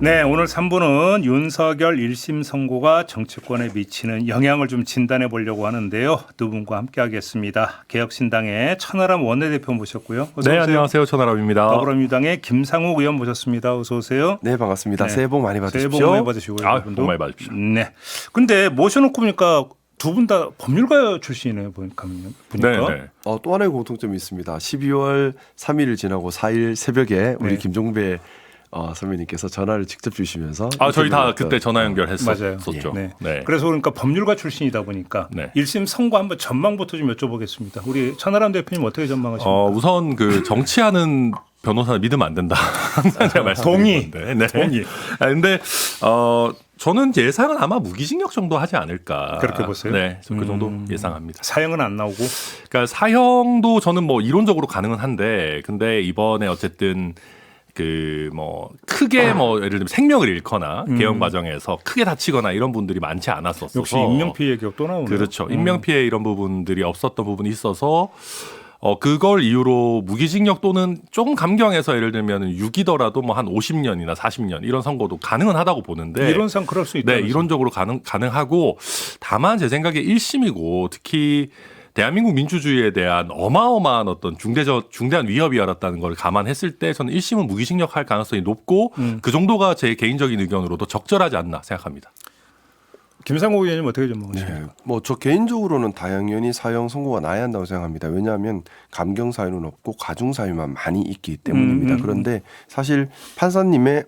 네, 오늘 3부는 윤석열 1심 선고가 정치권에 미치는 영향을 좀 진단해 보려고 하는데요. 두 분과 함께하겠습니다. 개혁신당의 천하람 원내대표 모셨고요. 어서 네, 오세요. 안녕하세요. 천하람입니다. 더불어민주당의 김상욱 의원 모셨습니다. 어서 오세요. 네, 반갑습니다. 네. 새해 복 많이 받으십시오. 새해 복 많이 받으시고요. 복 많이 받으십시오. 네. 근데 모셔놓고 보니까 두 분 다 법률가 출신이네요. 보니까. 네. 또 하나의 공통점이 있습니다. 12월 3일을 지나고 4일 새벽에 우리 네. 김종배 선배님께서 전화를 직접 주시면서 저희 다 그때 전화 연결했었죠. 네. 네. 그래서 그러니까 법률가 출신이다 보니까 네. 1심 선고 한번 전망부터 좀 여쭤보겠습니다. 우리 천하람 대표님 어떻게 전망하십니까? 우선 그 정치하는 변호사는 믿으면 안 된다. 항상 제가 말씀드린 건데. 네. 동의. 근데 저는 예상은 아마 무기징역 정도 하지 않을까. 그렇게 보세요? 네, 그 정도 예상합니다. 사형은 안 나오고. 그러니까 사형도 저는 뭐 이론적으로 가능은 한데, 근데 이번에 어쨌든 그 뭐 크게 뭐 예를 들면 생명을 잃거나 개헌 과정에서 크게 다치거나 이런 분들이 많지 않았었어서 역시 인명피해 얘기가 또 나오네요. 그렇죠. 인명피해 이런 부분들이 없었던 부분이 있어서 그걸 이유로 무기징역 또는 조금 감경해서 예를 들면 6이더라도 뭐 한 50년이나 40년 이런 선고도 가능은 하다고 보는데 이론상 그럴 수 있다. 네, 이론적으로 가능하고 다만 제 생각에 1심이고 특히 대한민국 민주주의에 대한 어마어마한 어떤 중대한 위협이 알았다는 걸 감안했을 때 저는 1심은 무기징역 할 가능성이 높고 그 정도가 제 개인적인 의견으로도 적절하지 않나 생각합니다. 김상욱 의원님 어떻게 전망하십니까? 네, 뭐 저 개인적으로는 당연히 사형 선고가 나야 한다고 생각합니다. 왜냐하면 감경 사유는 없고 가중 사유만 많이 있기 때문입니다. 그런데 사실 판사님의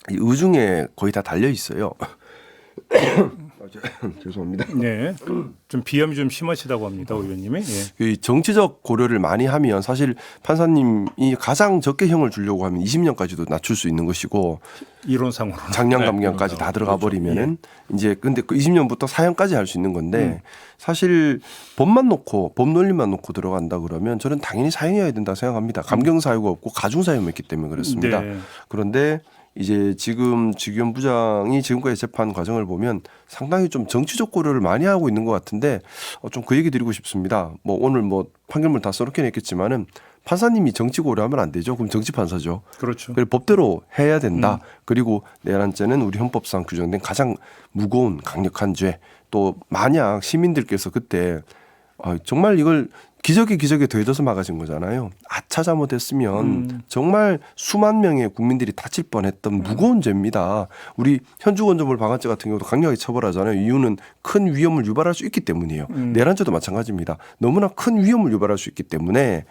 이 의중에 거의 다 달려 있어요. 죄송합니다. 네, 좀 비염이 좀 심하시다고 합니다, 의원님이. 예. 이 정치적 고려를 많이 하면 사실 판사님이 가장 적게 형을 주려고 하면 20년까지도 낮출 수 있는 것이고 이론상으로. 장량 감경까지 다 들어가 버리면은 이제 근데 그 20년부터 사형까지 할 수 있는 건데 사실 법만 놓고 법 논리만 놓고 들어간다 그러면 저는 당연히 사형해야 된다 생각합니다. 감경 사유가 없고 가중 사유만 있기 때문에 그렇습니다. 네. 그런데 이제 지금 지규현 부장이 지금까지 재판 과정을 보면 상당히 좀 정치적 고려를 많이 하고 있는 것 같은데 좀 그 얘기 드리고 싶습니다. 뭐 오늘 뭐 판결문 다 써놓긴 했겠지만은 판사님이 정치 고려하면 안 되죠. 그럼 정치 판사죠. 그렇죠. 그리고 법대로 해야 된다. 그리고 내란죄는 우리 헌법상 규정된 가장 무거운 강력한 죄. 또 만약 시민들께서 그때 정말 이걸 기적에 더해져서 막아진 거잖아요. 아차 잘못했으면 정말 수만 명의 국민들이 다칠 뻔했던 무거운 죄입니다. 우리 현주건조물 방아죄 같은 경우도 강력하게 처벌하잖아요. 이유는 큰 위험을 유발할 수 있기 때문이에요. 내란죄도 마찬가지입니다. 너무나 큰 위험을 유발할 수 있기 때문에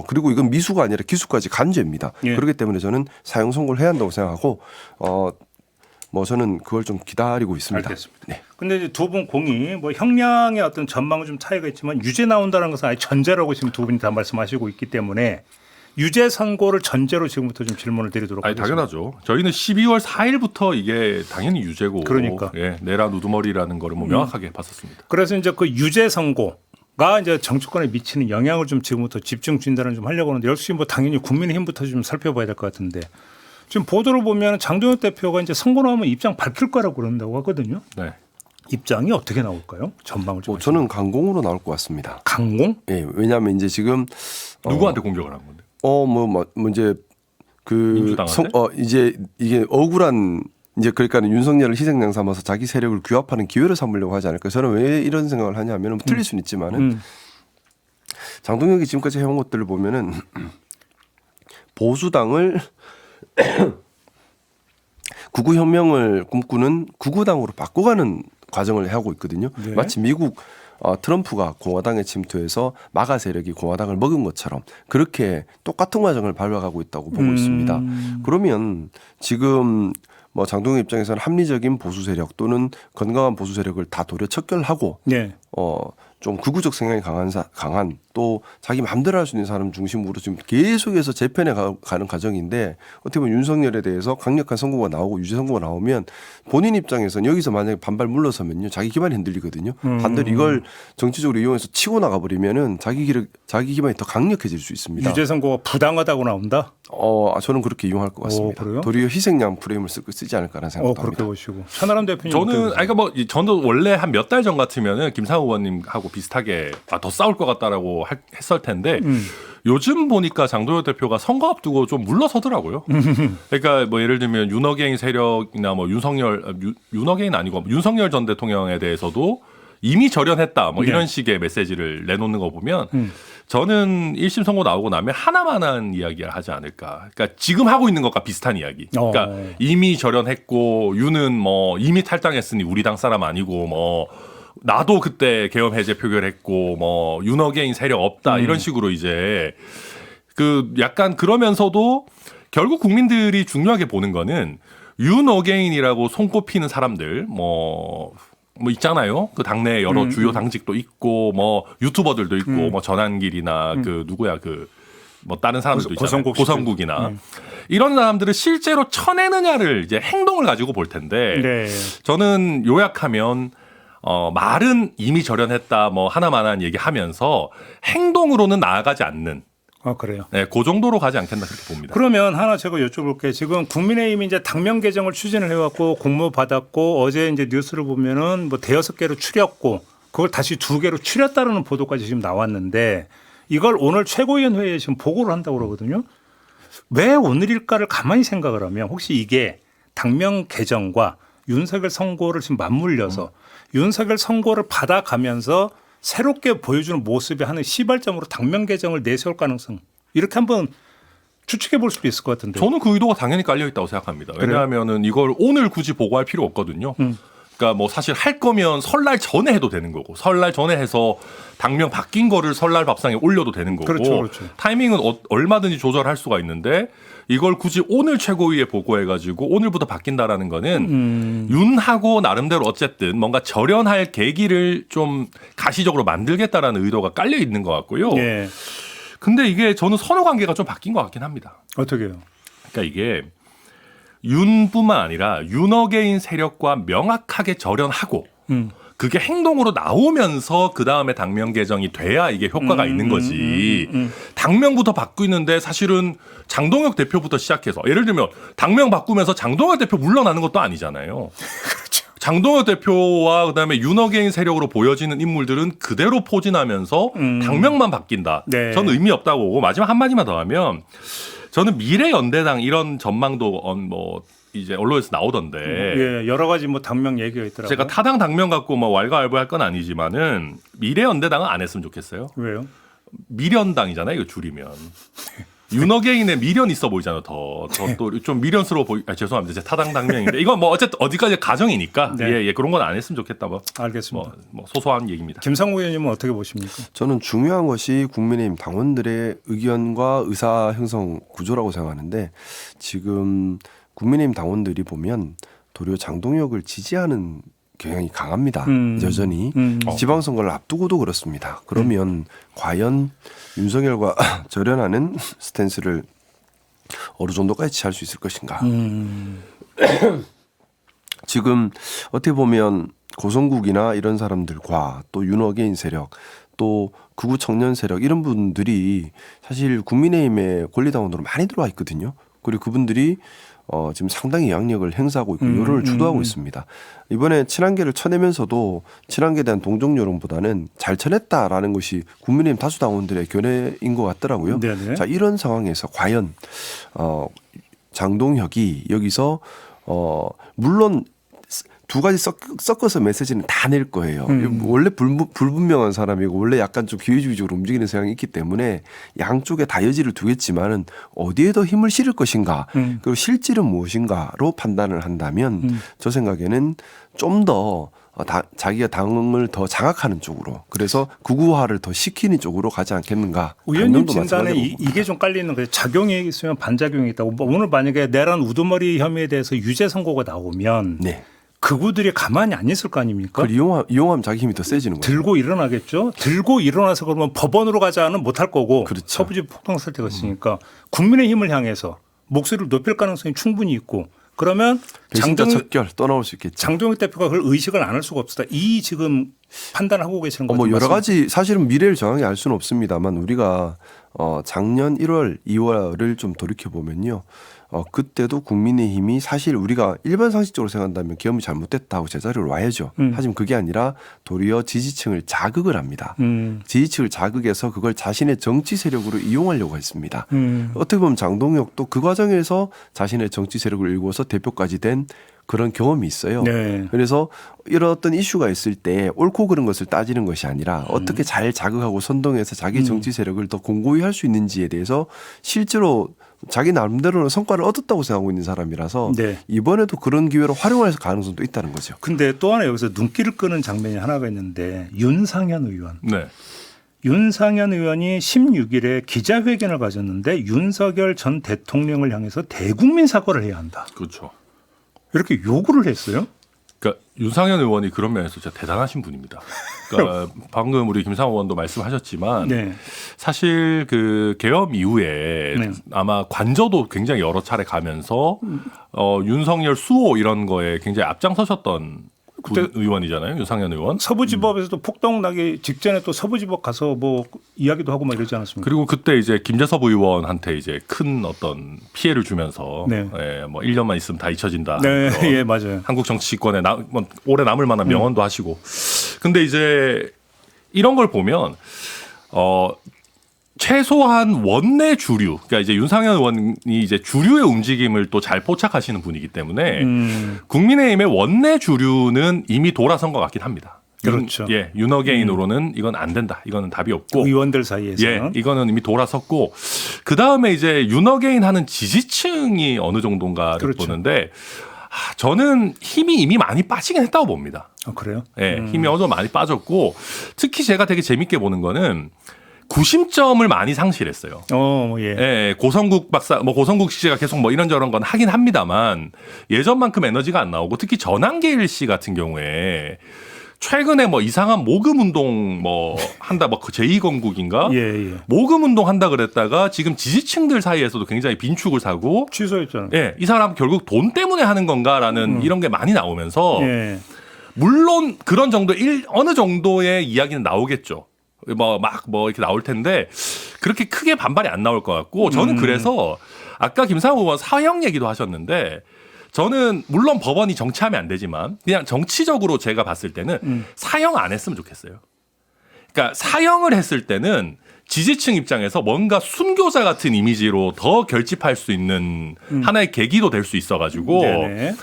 그리고 이건 미수가 아니라 기수까지 간죄입니다. 예. 그렇기 때문에 저는 사형 선고를 해야 한다고 생각하고 뭐 저는 그걸 좀 기다리고 있습니다. 알겠습니다. 네. 근데 이제 두 분 공이 뭐 형량의 어떤 전망은 좀 차이가 있지만 유죄 나온다는 것은 아예 전제라고 지금 두 분이 다 말씀하시고 있기 때문에 유죄 선고를 전제로 지금부터 좀 질문을 드리도록 하겠습니다. 당연하죠. 저희는 12월 4일부터 이게 당연히 유죄고 그러니까. 내란 우두머리라는 거를 뭐 명확하게 봤었습니다. 그래서 이제 그 유죄 선고가 이제 정치권에 미치는 영향을 좀 지금부터 집중 진단을 좀 하려고 하는데 역시 뭐 당연히 국민의힘부터 좀 살펴봐야 될 것 같은데 지금 보도를 보면 장동혁 대표가 이제 선고 나오면 입장 밝힐 거라고 그런다고 하거든요. 네. 입장이 어떻게 나올까요? 전망을 좀. 저는 강공으로 나올 것 같습니다. 강공? 예, 왜냐하면 이제 지금 누구한테 공격을 한 건데? 뭐 이제 민주당한테? 이제 이게 억울한 이제 그러니까 윤석열을 희생양 삼아서 자기 세력을 규합하는 기회를 삼으려고 하지 않을까. 저는 왜 이런 생각을 하냐면 틀릴 수는 있지만은 장동혁이 지금까지 해온 것들을 보면은 보수당을 구구혁명을 꿈꾸는 구구당으로 바꿔가는 과정을 하고 있거든요. 네. 마치 미국 트럼프가 공화당에 침투해서 마가 세력이 공화당을 먹은 것처럼 그렇게 똑같은 과정을 밟아가고 있다고 보고 있습니다. 그러면 지금 뭐 장동혁 입장에서는 합리적인 보수 세력 또는 건강한 보수 세력을 다 도려 척결하고 네. 좀 극우적 성향이 강한 또 자기 마음대로 할 수 있는 사람 중심으로 지금 계속해서 재편에 가는 과정인데 어떻게 보면 윤석열에 대해서 강력한 선고가 나오고 유죄 선고가 나오면 본인 입장에서는 여기서 만약에 반발 물러서면요 자기 기반이 흔들리거든요. 반대로 이걸 정치적으로 이용해서 치고 나가버리면은 자기 기반이 더 강력해질 수 있습니다. 유죄 선고가 부당하다고 나온다? 저는 그렇게 이용할 것 같습니다. 그래요? 도리어 희생양 프레임을 쓰지 않을까라는 생각도 그렇게 합니다. 보시고. 천하람 대표님. 저는 저는 원래 한 몇 달 전 같으면은 김상우 의원님하고 비슷하게 더 싸울 것 같다라고 했을 텐데 요즘 보니까 장동혁 대표가 선거 앞두고 좀 물러서더라고요. 그러니까 뭐 예를 들면 윤어게인 세력이나 뭐 윤어게인 아니고 윤석열 전 대통령에 대해서도 이미 절연했다 뭐 이런 식의 메시지를 내놓는 거 보면 저는 1심 선고 나오고 나면 하나만한 이야기를 하지 않을까. 그러니까 지금 하고 있는 것과 비슷한 이야기. 그러니까 이미 절연했고 윤은 뭐 이미 탈당했으니 우리 당 사람 아니고 뭐 나도 그때 계엄 해제 표결했고 뭐 윤어게인 세력 없다 이런 식으로 이제 그 약간 그러면서도 결국 국민들이 중요하게 보는 거는 윤어게인이라고 손꼽히는 사람들 뭐 있잖아요. 그 당내 여러 주요 당직도 있고 뭐 유튜버들도 있고 뭐 전한길이나 그 누구야 그 뭐 다른 사람들도 있잖아요. 고성국이나 이런 사람들을 실제로 쳐내느냐를 이제 행동을 가지고 볼 텐데 네. 저는 요약하면 말은 이미 절연했다 뭐 하나만한 얘기하면서 행동으로는 나아가지 않는. 그래요. 네, 그 정도로 가지 않겠나 그렇게 봅니다. 그러면 하나 제가 여쭤볼게요. 지금 국민의힘이 이제 당명 개정을 추진을 해왔고 공모 받았고 어제 이제 뉴스를 보면은 뭐 대여섯 개로 추렸고 그걸 다시 2개로 추렸다는 보도까지 지금 나왔는데 이걸 오늘 최고위원회에 지금 보고를 한다고 그러거든요. 왜 오늘일까를 가만히 생각을 하면 혹시 이게 당명 개정과 윤석열 선고를 지금 맞물려서 윤석열 선고를 받아가면서 새롭게 보여주는 모습이 하는 시발점으로 당명 개정을 내세울 가능성 이렇게 한번 추측해 볼 수도 있을 것 같은데. 저는 그 의도가 당연히 깔려 있다고 생각합니다. 왜냐하면은 이걸 오늘 굳이 보고할 필요 없거든요. 그러니까 뭐 사실 할 거면 설날 전에 해도 되는 거고 설날 전에 해서 당명 바뀐 거를 설날 밥상에 올려도 되는 거고 그렇죠. 타이밍은 얼마든지 조절할 수가 있는데 이걸 굳이 오늘 최고위에 보고해가지고 오늘부터 바뀐다라는 거는 윤하고 나름대로 어쨌든 뭔가 절연할 계기를 좀 가시적으로 만들겠다라는 의도가 깔려 있는 것 같고요. 예. 근데 이게 저는 선후 관계가 좀 바뀐 것 같긴 합니다. 어떻게요? 그러니까 이게 윤뿐만 아니라 윤어게인 세력과 명확하게 절연하고 그게 행동으로 나오면서 그 다음에 당명 개정이 돼야 이게 효과가 있는 거지. 당명부터 바꾸는데 사실은 장동혁 대표부터 시작해서 예를 들면 당명 바꾸면서 장동혁 대표 물러나는 것도 아니잖아요. 그렇죠. 장동혁 대표와 그다음에 윤어게인 세력으로 보여지는 인물들은 그대로 포진하면서 당명만 바뀐다. 네. 저는 의미 없다고 보고 마지막 한마디만 더 하면 저는 미래연대당 이런 전망도 뭐 이제 언론에서 나오던데 예, 여러 가지 뭐 당명 얘기가 있더라고요. 제가 타당 당명 갖고 뭐 왈가왈부할 건 아니지만은 미래연대당은 안 했으면 좋겠어요. 왜요? 미련당이잖아요, 이거 줄이면. 윤어게인의 미련 있어 보이잖아요. 더 또 좀 미련스러워 죄송합니다. 제 타당 당명인데 이건 뭐 어쨌든 어디까지 가정이니까 네. 예, 그런 건 안 했으면 좋겠다 뭐. 알겠습니다. 뭐 소소한 얘기입니다. 김상국 의원님은 어떻게 보십니까? 저는 중요한 것이 국민의힘 당원들의 의견과 의사 형성 구조라고 생각하는데 지금 국민의힘 당원들이 보면 도리어 장동혁을 지지하는 경향이 강합니다. 여전히 지방선거를 앞두고도 그렇습니다. 그러면 과연 윤석열과 절연하는 스탠스를 어느 정도까지 취할 수 있을 것인가. 지금 어떻게 보면 고성국이나 이런 사람들과 또 윤어게인 세력 또 극우 청년 세력 이런 분들이 사실 국민의힘의 권리당원으로 많이 들어와 있거든요. 그리고 그분들이 지금 상당히 영향력을 행사하고 있고 여론을 주도하고 있습니다. 이번에 친한계를 쳐내면서도 친한계에 대한 동정 여론보다는 잘 쳐냈다라는 것이 국민의힘 다수 당원들의 견해인 것 같더라고요. 네네. 자, 이런 상황에서 과연 장동혁이 여기서 물론 두 가지 섞어서 메시지는 다 낼 거예요. 원래 불분명한 사람이고 원래 약간 좀 기회주의적으로 움직이는 성향이 있기 때문에 양쪽에 다 여지를 두겠지만은 어디에 더 힘을 실을 것인가 그리고 실질은 무엇인가로 판단을 한다면 저 생각에는 좀 더 자기가 당을 더 장악하는 쪽으로 그래서 극우화를 더 시키는 쪽으로 가지 않겠는가. 의원님 진단에 이게 좀 깔리는 거예요. 작용이 있으면 반작용이 있다고. 오늘 만약에 내란 우두머리 혐의에 대해서 유죄 선고가 나오면 네. 극우들이 가만히 안 있을 거 아닙니까? 그걸 이용하면 자기 힘이 더 세지는 거예요. 들고 일어나겠죠. 들고 일어나서 그러면 법원으로 가자는 못할 거고 그렇죠. 서부지 폭동 사태가 있으니까 국민의 힘을 향해서 목소리를 높일 가능성이 충분히 있고 그러면 배신자 척결 떠나올 수 있겠죠. 장동혁 대표가 그걸 의식을 안 할 수가 없다. 이 지금 판단을 하고 계시는 거죠. 뭐 여러 가지 사실은 미래를 정확히 알 수는 없습니다만 우리가 작년 1월, 2월을 좀 돌이켜 보면요. 그때도 국민의힘이 사실 우리가 일반 상식적으로 생각한다면 계엄이 잘못됐다고 제자리로 와야죠. 하지만 그게 아니라 도리어 지지층을 자극을 합니다. 지지층을 자극해서 그걸 자신의 정치 세력으로 이용하려고 했습니다. 어떻게 보면 장동혁도 그 과정에서 자신의 정치 세력을 일궈서 대표까지 된 그런 경험이 있어요. 네. 그래서 이런 어떤 이슈가 있을 때 옳고 그른 것을 따지는 것이 아니라 어떻게 잘 자극하고 선동해서 자기 정치 세력을 더 공고히 할 수 있는지에 대해서 실제로 자기 나름대로는 성과를 얻었다고 생각하고 있는 사람이라서 네. 이번에도 그런 기회로 활용할 가능성도 있다는 거죠. 근데 또 하나 여기서 눈길을 끄는 장면이 하나가 있는데 윤상현 의원. 네. 윤상현 의원이 16일에 기자회견을 가졌는데 윤석열 전 대통령을 향해서 대국민 사과를 해야 한다. 그렇죠. 이렇게 요구를 했어요. 그러니까 윤상현 의원이 그런 면에서 진짜 대단하신 분입니다. 그러니까 방금 우리 김상호 의원도 말씀하셨지만 네. 사실 그 계엄 이후에 네. 아마 관저도 굉장히 여러 차례 가면서 윤석열 수호 이런 거에 굉장히 앞장서셨던 의원이잖아요. 윤상현 의원. 서부지법에서도 폭동 나기 직전에 또 서부지법 가서 뭐 이야기도 하고 막 이러지 않았습니까? 그리고 그때 이제 김재섭 의원한테 이제 큰 어떤 피해를 주면서 네. 예, 뭐 1년만 있으면 다 잊혀진다. 네, 그런 예, 맞아요. 한국 정치권에 뭐 오래 남을 만한 명언도 하시고. 근데 이제 이런 걸 보면 최소한 원내 주류, 그러니까 이제 윤상현 의원이 이제 주류의 움직임을 또 잘 포착하시는 분이기 때문에 국민의힘의 원내 주류는 이미 돌아선 것 같긴 합니다. 그렇죠. 윤어게인으로는 이건 안 된다. 이거는 답이 없고. 의원들 사이에서는. 예, 이거는 이미 돌아섰고 그 다음에 이제 윤어게인 하는 지지층이 어느 정도인가를 그렇죠. 보는데 저는 힘이 이미 많이 빠지긴 했다고 봅니다. 그래요? 예, 힘이 어느 정도 많이 빠졌고 특히 제가 되게 재밌게 보는 거는 구심점을 많이 상실했어요. 예. 예, 고성국 박사, 뭐 고성국 씨가 계속 뭐 이런저런 건 하긴 합니다만 예전만큼 에너지가 안 나오고 특히 전한계일 씨 같은 경우에 최근에 뭐 이상한 모금 운동 뭐 한다, 뭐 제2건국인가? 예. 모금 운동 한다 그랬다가 지금 지지층들 사이에서도 굉장히 빈축을 사고 취소했잖아요. 예, 이 사람 결국 돈 때문에 하는 건가라는 이런 게 많이 나오면서 예. 물론 그런 정도 어느 정도의 이야기는 나오겠죠. 뭐 이렇게 나올 텐데 그렇게 크게 반발이 안 나올 것 같고 저는 그래서 아까 김상호 의원 사형 얘기도 하셨는데 저는 물론 법원이 정치하면 안 되지만 그냥 정치적으로 제가 봤을 때는 사형 안 했으면 좋겠어요. 그러니까 사형을 했을 때는 지지층 입장에서 뭔가 순교자 같은 이미지로 더 결집할 수 있는 하나의 계기도 될 수 있어가지고 네네.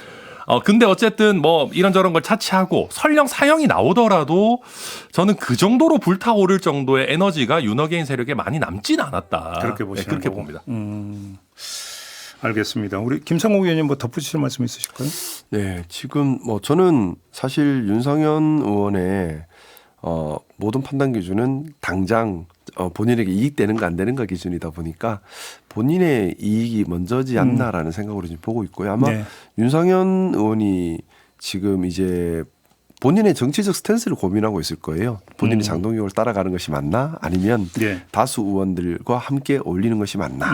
근데 어쨌든 뭐 이런저런 걸 차치하고 설령 사형이 나오더라도 저는 그 정도로 불타오를 정도의 에너지가 윤어게인 세력에 많이 남진 않았다. 그렇게 보시는 네, 그렇게 거고. 봅니다. 알겠습니다. 우리 김상호 의원님 뭐 덧붙이실 말씀 있으실까요? 네, 지금 뭐 저는 사실 윤상현 의원의 모든 판단 기준은 당장 본인에게 이익되는가 안 되는가 기준이다 보니까 본인의 이익이 먼저지 않나라는 생각으로 지금 보고 있고요. 아마 네. 윤상현 의원이 지금 이제 본인의 정치적 스탠스를 고민하고 있을 거예요. 본인이 장동혁을 따라가는 것이 맞나? 아니면 네. 다수 의원들과 함께 어울리는 것이 맞나?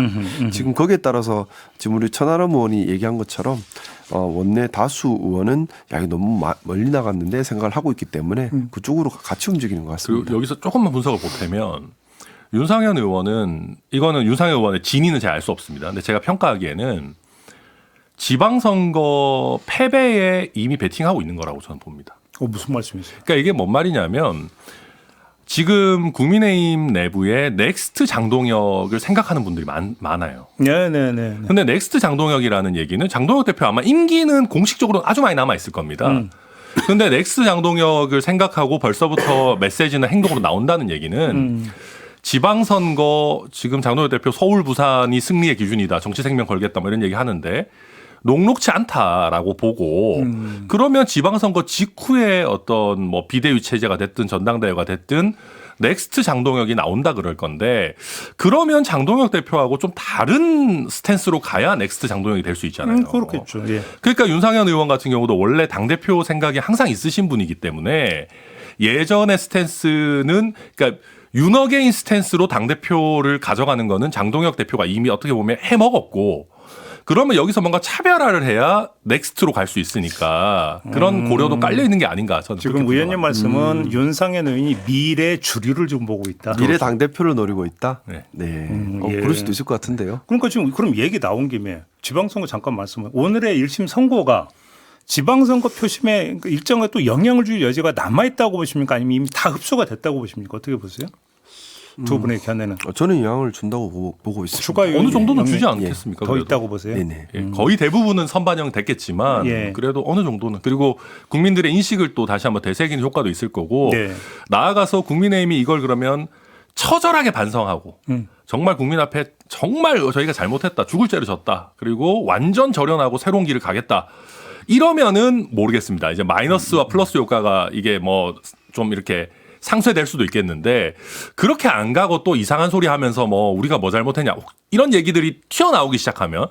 지금 거기에 따라서 지금 우리 천하람 의원이 얘기한 것처럼 원내 다수 의원은 야, 이거 너무 멀리 나갔는데 생각을 하고 있기 때문에 그쪽으로 같이 움직이는 것 같습니다. 그리고 여기서 조금만 분석을 보태면 윤상현 의원은 이거는 윤상현 의원의 진위는 제가 알 수 없습니다. 근데 제가 평가하기에는 지방선거 패배에 이미 베팅하고 있는 거라고 저는 봅니다. 무슨 말씀이세요? 그러니까 이게 뭔 말이냐면 지금 국민의힘 내부에 넥스트 장동혁을 생각하는 분들이 많아요. 네네네. 근데 넥스트 장동혁이라는 얘기는 장동혁 대표 아마 임기는 공식적으로 아주 많이 남아 있을 겁니다. 근데 넥스트 장동혁을 생각하고 벌써부터 메시지나 행동으로 나온다는 얘기는 지방선거 지금 장동혁 대표 서울 부산이 승리의 기준이다. 정치 생명 걸겠다. 뭐 이런 얘기 하는데 녹록치 않다라고 보고 그러면 지방선거 직후에 어떤 뭐 비대위 체제가 됐든 전당대회가 됐든 넥스트 장동혁이 나온다 그럴 건데 그러면 장동혁 대표하고 좀 다른 스탠스로 가야 넥스트 장동혁이 될 수 있잖아요. 그렇겠죠. 예. 그러니까 윤상현 의원 같은 경우도 원래 당대표 생각이 항상 있으신 분이기 때문에 예전의 스탠스는 그러니까 윤어게인 스탠스로 당대표를 가져가는 거는 장동혁 대표가 이미 어떻게 보면 해먹었고 그러면 여기서 뭔가 차별화를 해야 넥스트로 갈 수 있으니까 그런 고려도 깔려 있는 게 아닌가 저는 지금 그렇게 의원님 분석합니다. 말씀은 윤상현 의원이 미래 주류를 지금 보고 있다. 미래 당 대표를 노리고 있다. 네. 예. 그럴 수도 있을 것 같은데요. 그러니까 지금 그럼 얘기 나온 김에 지방선거 잠깐 말씀을 오늘의 1심 선고가 지방선거 표심에 일정한 또 영향을 줄 여지가 남아있다고 보십니까? 아니면 이미 다 흡수가 됐다고 보십니까? 어떻게 보세요? 두 분의 견해는. 저는 영향을 준다고 보고 있습니다. 추가 어느 정도는 영향이 주지 않겠습니까? 더 그래도. 있다고 보세요? 네네. 예, 거의 대부분은 선반영 됐겠지만 예. 그래도 어느 정도는 그리고 국민들의 인식을 또 다시 한번 되새기는 효과도 있을 거고 네. 나아가서 국민의힘이 이걸 그러면 처절하게 반성하고 정말 국민 앞에 정말 저희가 잘못했다 죽을 죄를 졌다 그리고 완전 절연하고 새로운 길을 가겠다 이러면은 모르겠습니다. 이제 마이너스와 플러스 효과가 이게 뭐 좀 이렇게 상쇄될 수도 있겠는데 그렇게 안 가고 또 이상한 소리 하면서 뭐 우리가 뭐 잘못했냐 이런 얘기들이 튀어나오기 시작하면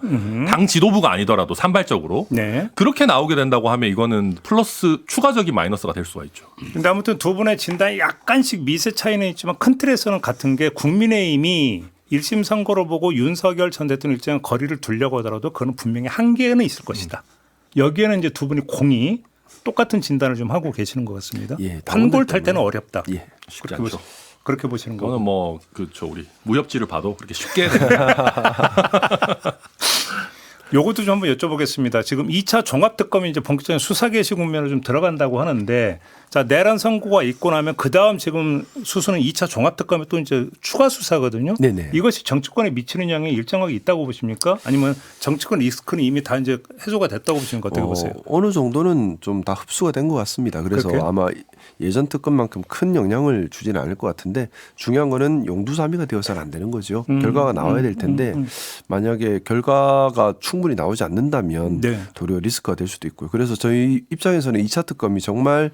당 지도부가 아니더라도 산발적으로 네. 그렇게 나오게 된다고 하면 이거는 플러스 추가적인 마이너스가 될 수가 있죠. 근데 아무튼 두 분의 진단이 약간씩 미세 차이는 있지만 큰 틀에서는 같은 게 국민의힘이 1심 선고를 보고 윤석열 전 대통령 일정한 거리를 두려고 하더라도 그건 분명히 한계는 있을 것이다. 여기에는 이제 두 분이 공이 똑같은 진단을 좀 하고 계시는 것 같습니다. 예, 판골 탈 때는 어렵다. 예. 쉽지 그렇게, 않죠. 그렇게 보시는 거고. 그거는 뭐 그렇죠. 우리 무협지를 봐도 그렇게 쉽게 됩니다. 요것도 좀 한번 여쭤보겠습니다. 지금 2차 종합특검이 이제 본격적인 수사 개시 국면으로 좀 들어간다고 하는데 자, 내란 선고가 있고 나면 그다음 지금 수수는 2차 종합특검이 또 이제 추가 수사거든요. 네네. 이것이 정치권에 미치는 영향이 일정하게 있다고 보십니까? 아니면 정치권 리스크는 이미 다 이제 해소가 됐다고 보십니까? 어떻게 보세요? 어느 정도는 좀 다 흡수가 된 것 같습니다. 그래서 그렇게요? 아마 예전 특검만큼 큰 영향을 주지는 않을 것 같은데 중요한 거는 용두사미가 되어서는 안 되는 거죠. 결과가 나와야 될 텐데 만약에 결과가 충분히 나오지 않는다면 네. 도리어 리스크가 될 수도 있고요. 그래서 저희 입장에서는 2차 특검이 정말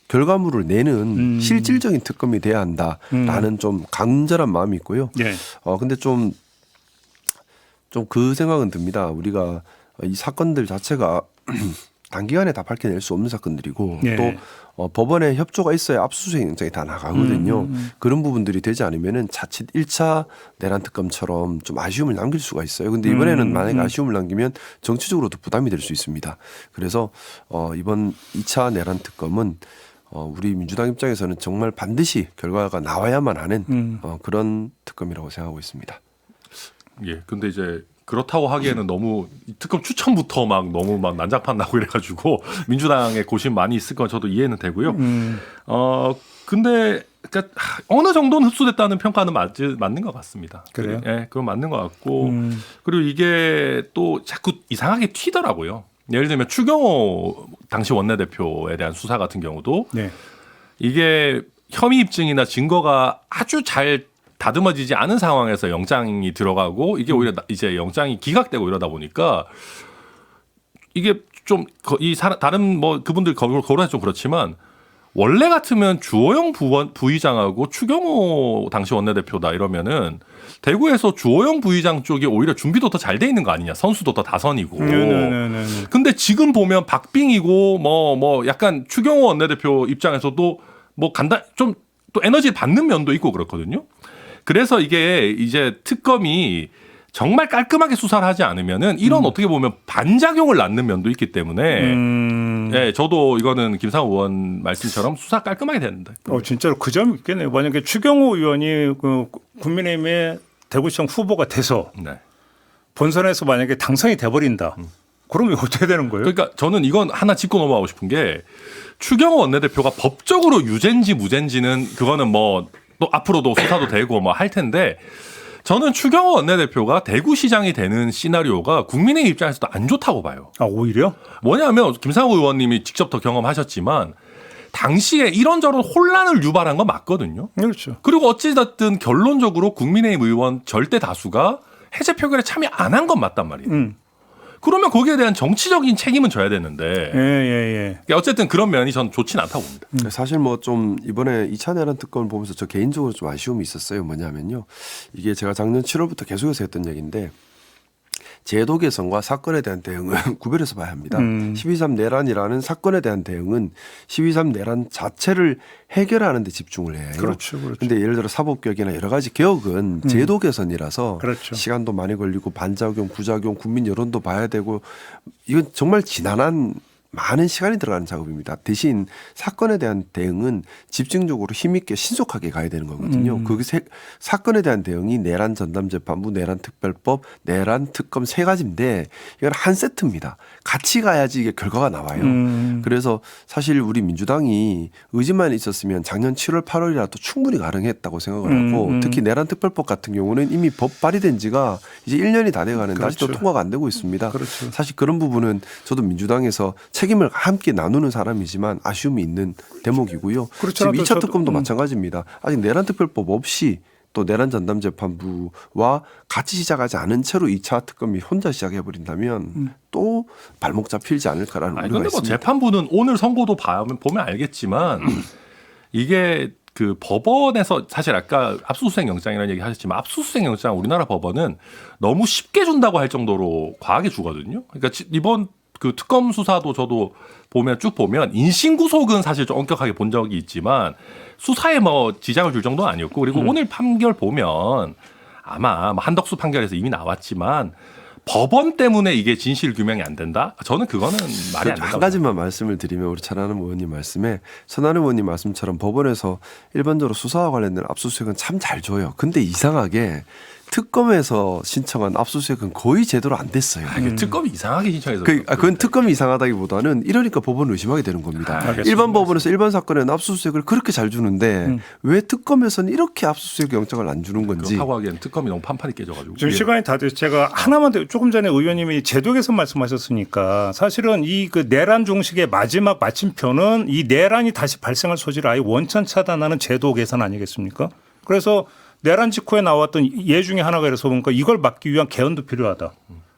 결과물을 내는 실질적인 특검이 돼야 한다라는 좀 간절한 마음이 있고요. 네. 근데 좀 그 생각은 듭니다. 우리가 이 사건들 자체가 단기간에 다 밝혀낼 수 없는 사건들이고 네. 또 법원에 협조가 있어야 압수수색 영장이 다 나가거든요. 그런 부분들이 되지 않으면은 자칫 1차 내란 특검처럼 좀 아쉬움을 남길 수가 있어요. 근데 이번에는 만약에 아쉬움을 남기면 정치적으로도 부담이 될 수 있습니다. 그래서 이번 2차 내란 특검은 우리 민주당 입장에서는 정말 반드시 결과가 나와야만 하는 그런 특검이라고 생각하고 있습니다. 예. 근데 이제 그렇다고 하기에는 너무 특검 추천부터 막 너무 막 난장판 나고 이래가지고 민주당에 고심 많이 있을 건 저도 이해는 되고요. 근데 그러니까 어느 정도는 흡수됐다는 평가는 맞는 것 같습니다. 그래요? 예, 그건 맞는 것 같고 그리고 이게 또 자꾸 이상하게 튀더라고요. 예를 들면 추경호 당시 원내대표에 대한 수사 같은 경우도 네. 이게 혐의 입증이나 증거가 아주 잘 다듬어지지 않은 상황에서 영장이 들어가고 이게 오히려 이제 영장이 기각되고 이러다 보니까 이게 좀 다른 뭐 그분들 거론해서 좀 그렇지만 원래 같으면 주호영 부의장하고 추경호 당시 원내대표다 이러면은 대구에서 주호영 부의장 쪽이 오히려 준비도 더 잘 돼 있는 거 아니냐. 선수도 더 다선이고. 네네네. 근데 지금 보면 박빙이고 뭐 약간 추경호 원내대표 입장에서도 뭐 좀 또 에너지를 받는 면도 있고 그렇거든요. 그래서 이게 이제 특검이 정말 깔끔하게 수사를 하지 않으면은 이런 어떻게 보면 반작용을 낳는 면도 있기 때문에 예, 저도 이거는 김상호 의원 말씀처럼 수사 깔끔하게 된다. 진짜로 그 점이 있겠네요. 만약에 추경호 의원이 그 국민의힘의 대구시장 후보가 돼서 네. 본선에서 만약에 당선이 돼버린다. 그러면 어떻게 되는 거예요? 그러니까 저는 이건 하나 짚고 넘어가고 싶은 게 추경호 원내대표가 법적으로 유죄인지 무죄인지는 그거는 뭐 또 앞으로도 수사도 되고 뭐 할 텐데 저는 추경호 원내대표가 대구시장이 되는 시나리오가 국민의 입장에서도 안 좋다고 봐요. 아, 오히려? 뭐냐면 김상호 의원님이 직접 더 경험하셨지만 당시에 이런저런 혼란을 유발한 건 맞거든요. 그렇죠. 그리고 어찌됐든 결론적으로 국민의힘 의원 절대 다수가 해제 표결에 참여 안 한 건 맞단 말이에요. 그러면 거기에 대한 정치적인 책임은 져야 되는데 예. 어쨌든 그런 면이 전 좋진 않다고 봅니다. 사실 뭐 좀 이번에 2차 내란 특검을 보면서 저 개인적으로 좀 아쉬움이 있었어요. 뭐냐면요. 이게 제가 작년 7월부터 계속해서 했던 얘기인데 제도 개선과 사건에 대한 대응은 구별해서 봐야 합니다. 12.3 내란이라는 사건에 대한 대응은 12.3 내란 자체를 해결하는 데 집중을 해요. 그렇죠. 그런데 예를 들어 사법개혁이나 여러 가지 개혁은 제도 개선이라서 그렇죠. 시간도 많이 걸리고 반작용, 부작용, 국민 여론도 봐야 되고 이건 정말 지난한 많은 시간이 들어가는 작업입니다. 대신 사건에 대한 대응은 집중적으로 힘있게 신속하게 가야 되는 거거든요. 그 사건에 대한 대응이 내란 전담재판부, 내란 특별법, 내란 특검 세 가지인데 이건 한 세트입니다. 같이 가야지 이게 결과가 나와요. 그래서 사실 우리 민주당이 의지만 있었으면 작년 7월, 8월이라도 충분히 가능했다고 생각을 하고 특히 내란 특별법 같은 경우는 이미 법 발의된 지가 이제 1년이 다 돼가는데 그렇죠. 아직도 통과가 안 되고 있습니다. 그렇죠. 사실 그런 부분은 저도 민주당에서 책임을 함께 나누는 사람이지만 아쉬움이 있는 대목이고요. 지금 2차 특검도 마찬가지입니다. 아직 내란 특별법 없이 또 내란 전담 재판부와 같이 시작하지 않은 채로 2차 특검이 혼자 시작해 버린다면 또 발목 잡힐지 않을까라는 우려가 그런데 뭐 있습니다. 재판부는 오늘 선고도 보면 알겠지만 이게 그 법원에서 사실 아까 압수수색 영장이라는 얘기 하셨지만 압수수색 영장 우리나라 법원은 너무 쉽게 준다고 할 정도로 과하게 주거든요. 그러니까 이번 그 특검 수사도 저도 쭉 보면 인신구속은 사실 좀 엄격하게 본 적이 있지만 수사에 뭐 지장을 줄 정도는 아니었고 그리고 오늘 판결 보면 아마 한덕수 판결에서 이미 나왔지만 법원 때문에 이게 진실 규명이 안 된다? 저는 그거는 말이 안 된다. 한 가지만 말씀을 드리면 우리 천하람 의원님 말씀에 천하람 의원님 말씀처럼 법원에서 일반적으로 수사와 관련된 압수수색은 참 잘 줘요. 근데 이상하게 특검에서 신청한 압수수색은 거의 제대로 안 됐어요. 특검이 이상하게 신청해서. 그건 특검이 이상하다기보다는 이러니까 법원을 의심하게 되는 겁니다. 일반 법원에서 일반 사건에는 압수수색을 그렇게 잘 주는데 왜 특검에서는 이렇게 압수수색 영장을 안 주는 건지. 그렇다고 하기에는 특검이 너무 판판이 깨져가지고. 지금 시간이 다 돼서 제가 하나만 더 조금 전에 의원님이 제도 개선 말씀하셨으니까 사실은 이 그 내란 종식의 마지막 마침표는 이 내란이 다시 발생할 소지를 아예 원천 차단하는 제도 개선 아니겠습니까? 그래서 내란 직후에 나왔던 예 중에 하나가 이래서 보니까 이걸 막기 위한 개헌도 필요하다.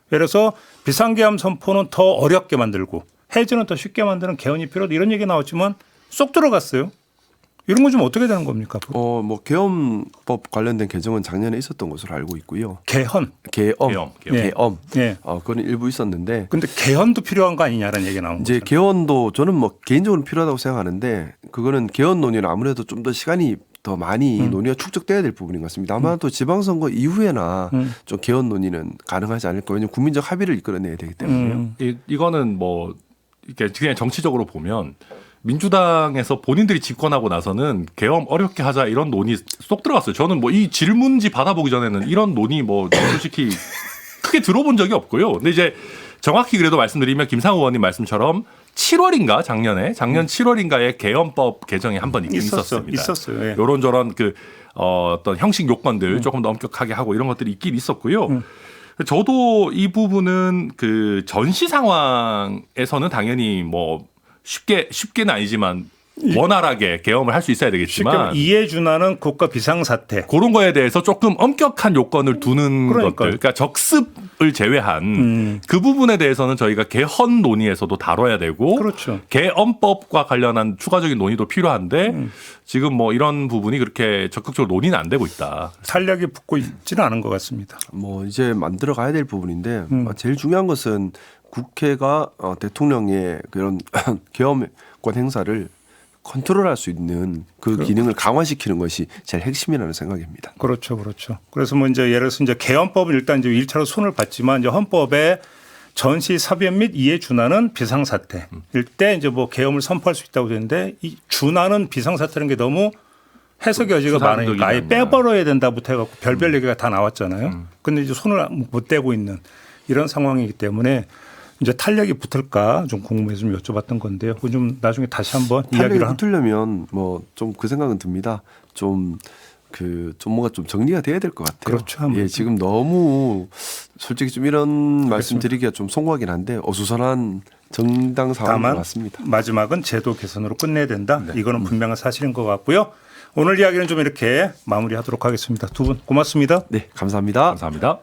그래서 비상계엄 선포는 더 어렵게 만들고 해제는 더 쉽게 만드는 개헌이 필요하다. 이런 얘기 나왔지만 쏙 들어갔어요. 이런 건 좀 어떻게 되는 겁니까? 뭐 계엄법 관련된 개정은 작년에 있었던 것으로 알고 있고요. 개헌. 계엄. 예. 그건 일부 있었는데. 근데 개헌도 필요한 거 아니냐라는 얘기 나온 거죠. 이제 개헌도 저는 뭐 개인적으로 필요하다고 생각하는데 그거는 개헌 논의는 아무래도 좀 더 시간이 더 많이 논의가 축적돼야 될 부분인 것 같습니다. 아마도 지방선거 이후에나 좀 개헌 논의는 가능하지 않을까. 왜냐하면 국민적 합의를 이끌어내야 되기 때문에요. 이거는 뭐 이렇게 그냥 정치적으로 보면 민주당에서 본인들이 집권하고 나서는 계엄 어렵게 하자 이런 논의 쏙 들어갔어요. 저는 뭐 이 질문지 받아보기 전에는 이런 논의 뭐 솔직히 크게 들어본 적이 없고요. 근데 이제 정확히 그래도 말씀드리면 김상우 의원님 말씀처럼 7월인가 작년 7월인가에 계엄법 개정이 한 번 있긴 있었습니다. 있었어요. 예. 요런저런 그 어떤 형식 요건들 조금 더 엄격하게 하고 이런 것들이 있긴 있었고요. 저도 이 부분은 그 전시 상황에서는 당연히 뭐 쉽게는 아니지만 원활하게 계엄을 할 수 있어야 되겠지만 이해 준하는 국가 비상사태 그런 거에 대해서 조금 엄격한 요건을 두는 그러니까요. 것들, 그러니까 적습을 제외한 그 부분에 대해서는 저희가 개헌 논의에서도 다뤄야 되고 그렇죠. 개헌법과 관련한 추가적인 논의도 필요한데 지금 뭐 이런 부분이 그렇게 적극적으로 논의는 안 되고 있다. 탄력이 붙고 있지는 않은 것 같습니다. 뭐 이제 만들어 가야 될 부분인데 제일 중요한 것은 국회가 대통령의 그런 계엄권 행사를 컨트롤할 수 있는 그 기능을 강화시키는 것이 제일 핵심이라는 생각입니다. 그렇죠, 그렇죠. 그래서 뭐 이제 예를 들어서 이제 개헌법은 일단 이제 1차로 손을 봤지만 이제 헌법에 전시 사변 및 이에 준하는 비상사태일 때 이제 뭐 계엄을 선포할 수 있다고 되는데 이 준하는 비상사태라는 게 너무 해석 여지가 많으니까 아예 빼버려야 된다부터 해갖고 별별 얘기가 다 나왔잖아요. 근데 이제 손을 못 대고 있는 이런 상황이기 때문에 이제 탄력이 붙을까 좀 궁금해서 좀 여쭤봤던 건데요. 그건 좀 나중에 다시 한번 이야기를 탄력이 붙으려면 뭐 좀 그 생각은 듭니다. 좀 뭔가 좀 정리가 돼야 될 것 같아요. 그렇죠. 예, 지금 너무 솔직히 좀 이런 말씀드리기가 좀 송구하긴 한데 어수선한 정당 상황인 것 같습니다. 마지막은 제도 개선으로 끝내야 된다. 이거는 분명한 사실인 것 같고요. 오늘 이야기는 좀 이렇게 마무리하도록 하겠습니다. 두 분 고맙습니다. 네, 감사합니다. 감사합니다.